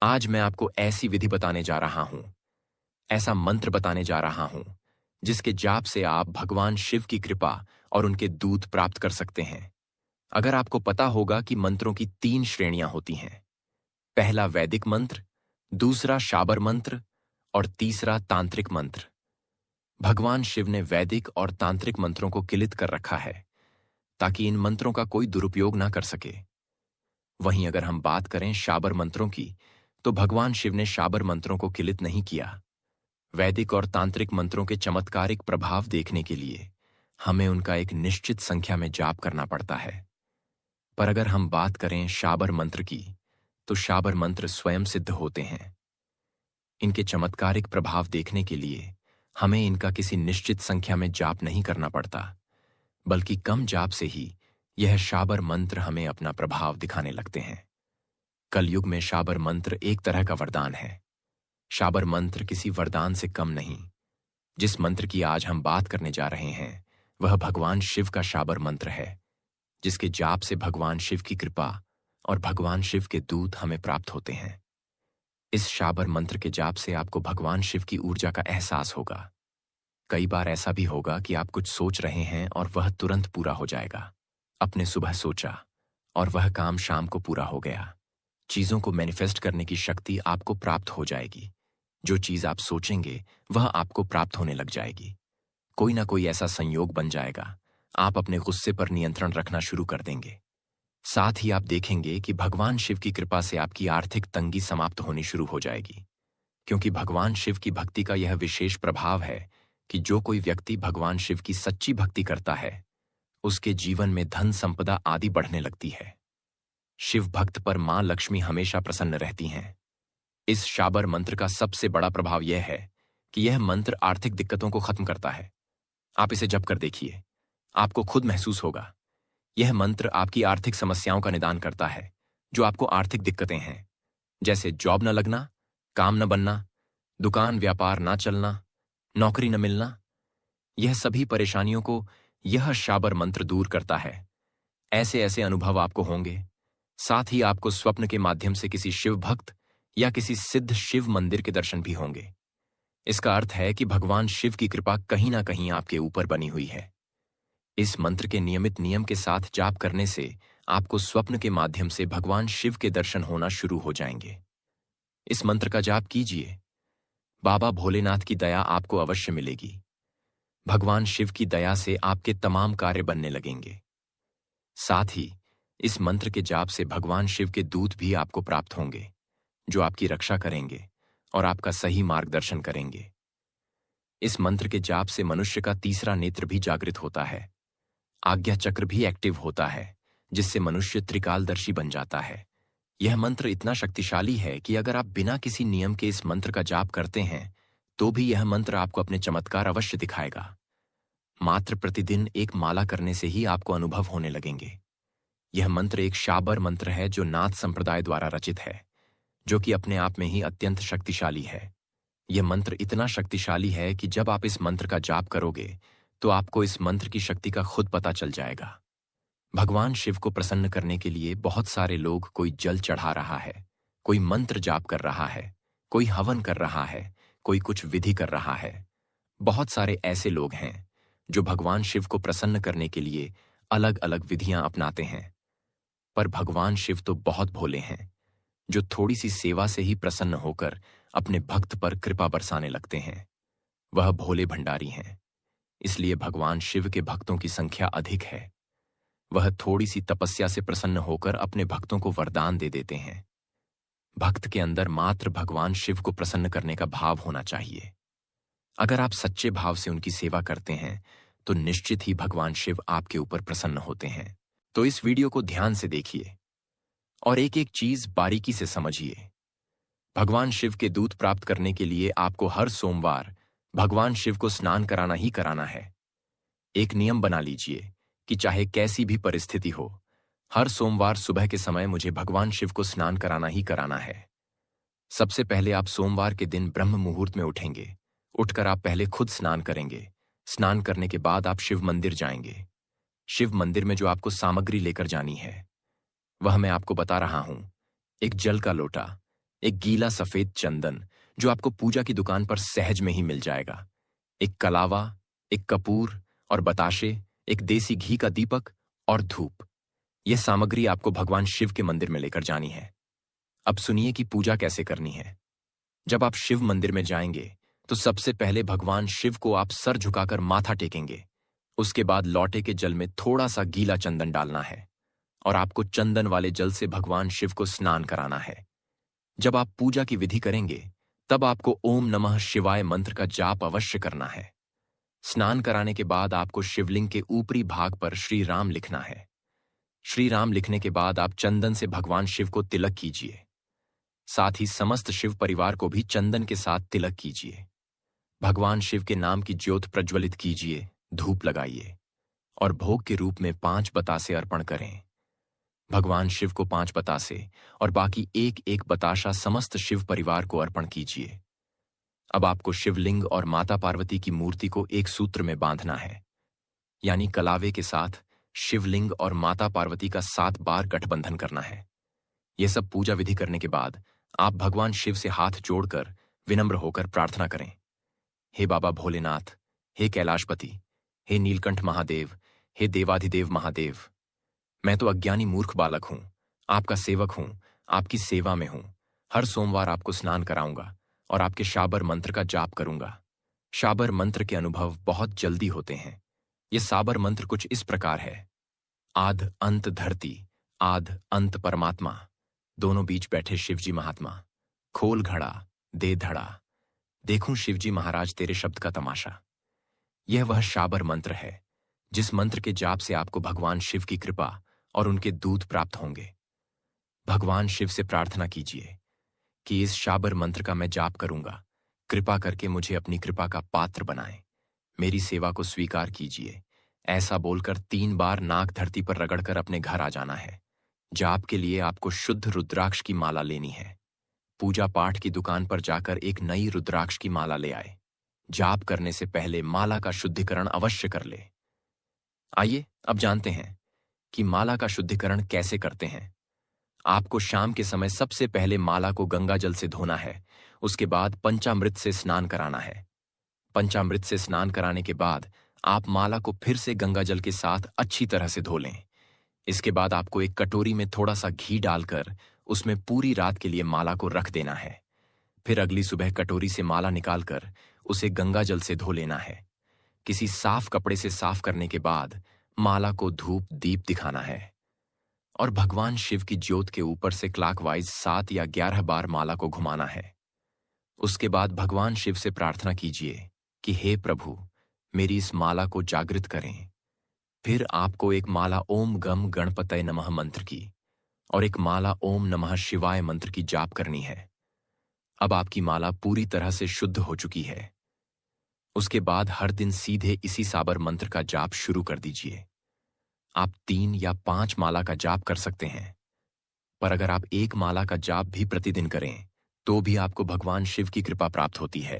आज मैं आपको ऐसी विधि बताने जा रहा हूं, ऐसा मंत्र बताने जा रहा हूं, जिसके जाप से आप भगवान शिव की कृपा और उनके दूत प्राप्त कर सकते हैं। अगर आपको पता होगा कि मंत्रों की 3 श्रेणियां होती हैं। पहला वैदिक मंत्र, दूसरा शाबर मंत्र और तीसरा तांत्रिक मंत्र। भगवान शिव ने वैदिक और तांत्रिक मंत्रों को किलित कर रखा है, ताकि इन मंत्रों का कोई दुरुपयोग ना कर सके। वहीं अगर हम बात करें शाबर मंत्रों की, तो भगवान शिव ने शाबर मंत्रों को किलित नहीं किया। वैदिक और तांत्रिक मंत्रों के चमत्कारिक प्रभाव देखने के लिए हमें उनका एक निश्चित संख्या में जाप करना पड़ता है। पर अगर हम बात करें शाबर मंत्र की, तो शाबर मंत्र स्वयं सिद्ध होते हैं। इनके चमत्कारिक प्रभाव देखने के लिए हमें इनका किसी निश्चित संख्या में जाप नहीं करना पड़ता, बल्कि कम जाप से ही यह शाबर मंत्र हमें अपना प्रभाव दिखाने लगते हैं। कलयुग में शाबर मंत्र एक तरह का वरदान है। शाबर मंत्र किसी वरदान से कम नहीं। जिस मंत्र की आज हम बात करने जा रहे हैं, वह भगवान शिव का शाबर मंत्र है, जिसके जाप से भगवान शिव की कृपा और भगवान शिव के दूत हमें प्राप्त होते हैं। इस शाबर मंत्र के जाप से आपको भगवान शिव की ऊर्जा का एहसास होगा। कई बार ऐसा भी होगा कि आप कुछ सोच रहे हैं और वह तुरंत पूरा हो जाएगा। आपने सुबह सोचा और वह काम शाम को पूरा हो गया। चीजों को मैनिफेस्ट करने की शक्ति आपको प्राप्त हो जाएगी। जो चीज आप सोचेंगे वह आपको प्राप्त होने लग जाएगी। कोई ना कोई ऐसा संयोग बन जाएगा, आप अपने गुस्से पर नियंत्रण रखना शुरू कर देंगे। साथ ही आप देखेंगे कि भगवान शिव की कृपा से आपकी आर्थिक तंगी समाप्त होनी शुरू हो जाएगी, क्योंकि भगवान शिव की भक्ति का यह विशेष प्रभाव है कि जो कोई व्यक्ति भगवान शिव की सच्ची भक्ति करता है, उसके जीवन में धन संपदा आदि बढ़ने लगती है। शिव भक्त पर मां लक्ष्मी हमेशा प्रसन्न रहती हैं। इस शाबर मंत्र का सबसे बड़ा प्रभाव यह है कि यह मंत्र आर्थिक दिक्कतों को खत्म करता है। आप इसे जप कर देखिए, आपको खुद महसूस होगा। यह मंत्र आपकी आर्थिक समस्याओं का निदान करता है। जो आपको आर्थिक दिक्कतें हैं, जैसे जॉब न लगना, काम न बनना, दुकान व्यापार ना चलना, नौकरी न मिलना, यह सभी परेशानियों को यह शाबर मंत्र दूर करता है। ऐसे ऐसे अनुभव आपको होंगे। साथ ही आपको स्वप्न के माध्यम से किसी शिव भक्त या किसी सिद्ध शिव मंदिर के दर्शन भी होंगे। इसका अर्थ है कि भगवान शिव की कृपा कहीं ना कहीं आपके ऊपर बनी हुई है। इस मंत्र के नियमित नियम के साथ जाप करने से आपको स्वप्न के माध्यम से भगवान शिव के दर्शन होना शुरू हो जाएंगे। इस मंत्र का जाप कीजिए। बाबा भोलेनाथ की दया आपको अवश्य मिलेगी। भगवान शिव की दया से आपके तमाम कार्य बनने लगेंगे। साथ ही इस मंत्र के जाप से भगवान शिव के दूत भी आपको प्राप्त होंगे, जो आपकी रक्षा करेंगे और आपका सही मार्गदर्शन करेंगे। इस मंत्र के जाप से मनुष्य का तीसरा नेत्र भी जागृत होता है। आज्ञा चक्र भी एक्टिव होता है, जिससे मनुष्य त्रिकालदर्शी बन जाता है। यह मंत्र इतना शक्तिशाली है कि अगर आप बिना किसी नियम के इस मंत्र का जाप करते हैं, तो भी यह मंत्र आपको अपने चमत्कार अवश्य दिखाएगा। मात्र प्रतिदिन एक माला करने से ही आपको अनुभव होने लगेंगे। यह मंत्र एक शाबर मंत्र है, जो नाथ संप्रदाय द्वारा रचित है, जो कि अपने आप में ही अत्यंत शक्तिशाली है। यह मंत्र इतना शक्तिशाली है कि जब आप इस मंत्र का जाप करोगे, तो आपको इस मंत्र की शक्ति का खुद पता चल जाएगा। भगवान शिव को प्रसन्न करने के लिए बहुत सारे लोग कोई जल चढ़ा रहा है, कोई मंत्र जाप कर रहा है, कोई हवन कर रहा है, कोई कुछ विधि कर रहा है। बहुत सारे ऐसे लोग हैं जो भगवान शिव को प्रसन्न करने के लिए अलग अलग विधियां अपनाते हैं। पर भगवान शिव तो बहुत भोले हैं, जो थोड़ी सी सेवा से ही प्रसन्न होकर अपने भक्त पर कृपा बरसाने लगते हैं। वह भोले भंडारी हैं, इसलिए भगवान शिव के भक्तों की संख्या अधिक है। वह थोड़ी सी तपस्या से प्रसन्न होकर अपने भक्तों को वरदान दे देते हैं। भक्त के अंदर मात्र भगवान शिव को प्रसन्न करने का भाव होना चाहिए। अगर आप सच्चे भाव से उनकी सेवा करते हैं, तो निश्चित ही भगवान शिव आपके ऊपर प्रसन्न होते हैं। तो इस वीडियो को ध्यान से देखिए और एक एक चीज बारीकी से समझिए। भगवान शिव के दूत प्राप्त करने के लिए आपको हर सोमवार भगवान शिव को स्नान कराना ही कराना है। एक नियम बना लीजिए कि चाहे कैसी भी परिस्थिति हो, हर सोमवार सुबह के समय मुझे भगवान शिव को स्नान कराना ही कराना है। सबसे पहले आप सोमवार के दिन ब्रह्म मुहूर्त में उठेंगे। उठकर आप पहले खुद स्नान करेंगे। स्नान करने के बाद आप शिव मंदिर जाएंगे। शिव मंदिर में जो आपको सामग्री लेकर जानी है, वह मैं आपको बता रहा हूं। एक जल का लोटा, एक गीला सफेद चंदन जो आपको पूजा की दुकान पर सहज में ही मिल जाएगा, एक कलावा, एक कपूर और बताशे, एक देसी घी का दीपक और धूप। यह सामग्री आपको भगवान शिव के मंदिर में लेकर जानी है। अब सुनिए कि पूजा कैसे करनी है। जब आप शिव मंदिर में जाएंगे तो सबसे पहले भगवान शिव को आप सर झुकाकर माथा टेकेंगे। उसके बाद लौटे के जल में थोड़ा सा गीला चंदन डालना है और आपको चंदन वाले जल से भगवान शिव को स्नान कराना है। जब आप पूजा की विधि करेंगे तब आपको ओम नमः शिवाय मंत्र का जाप अवश्य करना है। स्नान कराने के बाद आपको शिवलिंग के ऊपरी भाग पर श्री राम लिखना है। श्री राम लिखने के बाद आप चंदन से भगवान शिव को तिलक कीजिए। साथ ही समस्त शिव परिवार को भी चंदन के साथ तिलक कीजिए। भगवान शिव के नाम की ज्योत प्रज्वलित कीजिए, धूप लगाइए और भोग के रूप में 5 बतासे अर्पण करें। भगवान शिव को 5 बतासे और बाकी एक एक बताशा समस्त शिव परिवार को अर्पण कीजिए। अब आपको शिवलिंग और माता पार्वती की मूर्ति को एक सूत्र में बांधना है, यानी कलावे के साथ शिवलिंग और माता पार्वती का 7 बार गठबंधन करना है। यह सब पूजा विधि करने के बाद आप भगवान शिव से हाथ जोड़कर विनम्र होकर प्रार्थना करें। हे बाबा भोलेनाथ, हे कैलाशपति, हे नीलकंठ महादेव, हे देवाधिदेव महादेव, मैं तो अज्ञानी मूर्ख बालक हूं, आपका सेवक हूं, आपकी सेवा में हूं। हर सोमवार आपको स्नान कराऊंगा और आपके शाबर मंत्र का जाप करूंगा। शाबर मंत्र के अनुभव बहुत जल्दी होते हैं। ये साबर मंत्र कुछ इस प्रकार है। आद अंत धरती, आद अंत परमात्मा, दोनों बीच बैठे शिवजी महात्मा, खोल घड़ा दे धड़ा, देखूं शिवजी महाराज तेरे शब्द का तमाशा। यह वह शाबर मंत्र है जिस मंत्र के जाप से आपको भगवान शिव की कृपा और उनके दूत प्राप्त होंगे। भगवान शिव से प्रार्थना कीजिए कि इस शाबर मंत्र का मैं जाप करूंगा, कृपा करके मुझे अपनी कृपा का पात्र बनाएं, मेरी सेवा को स्वीकार कीजिए। ऐसा बोलकर 3 बार नाक धरती पर रगड़कर अपने घर आ जाना है। जाप के लिए आपको शुद्ध रुद्राक्ष की माला लेनी है। पूजा पाठ की दुकान पर जाकर एक नई रुद्राक्ष की माला ले आए। जाप करने से पहले माला का शुद्धिकरण अवश्य कर ले। आइए अब जानते हैं कि माला का शुद्धिकरण कैसे करते हैं। आपको शाम के समय सबसे पहले माला को गंगा जल से धोना है। उसके बाद पंचामृत से स्नान कराना है। पंचामृत से स्नान कराने के बाद आप माला को फिर से गंगा जल के साथ अच्छी तरह से धो लें। इसके बाद आपको एक कटोरी में थोड़ा सा घी डालकर उसमें पूरी रात के लिए माला को रख देना है। फिर अगली सुबह कटोरी से माला निकालकर उसे गंगा जल से धो लेना है। किसी साफ कपड़े से साफ करने के बाद माला को धूप दीप दिखाना है और भगवान शिव की ज्योत के ऊपर से क्लॉकवाइज 7 या 11 बार माला को घुमाना है। उसके बाद भगवान शिव से प्रार्थना कीजिए कि हे प्रभु, मेरी इस माला को जागृत करें। फिर आपको एक माला ओम गम गणपतये नमः मंत्र की और एक माला ओम नमः शिवाय मंत्र की जाप करनी है। अब आपकी माला पूरी तरह से शुद्ध हो चुकी है। उसके बाद हर दिन सीधे इसी साबर मंत्र का जाप शुरू कर दीजिए। आप 3 या 5 माला का जाप कर सकते हैं, पर अगर आप 1 माला का जाप भी प्रतिदिन करें तो भी आपको भगवान शिव की कृपा प्राप्त होती है।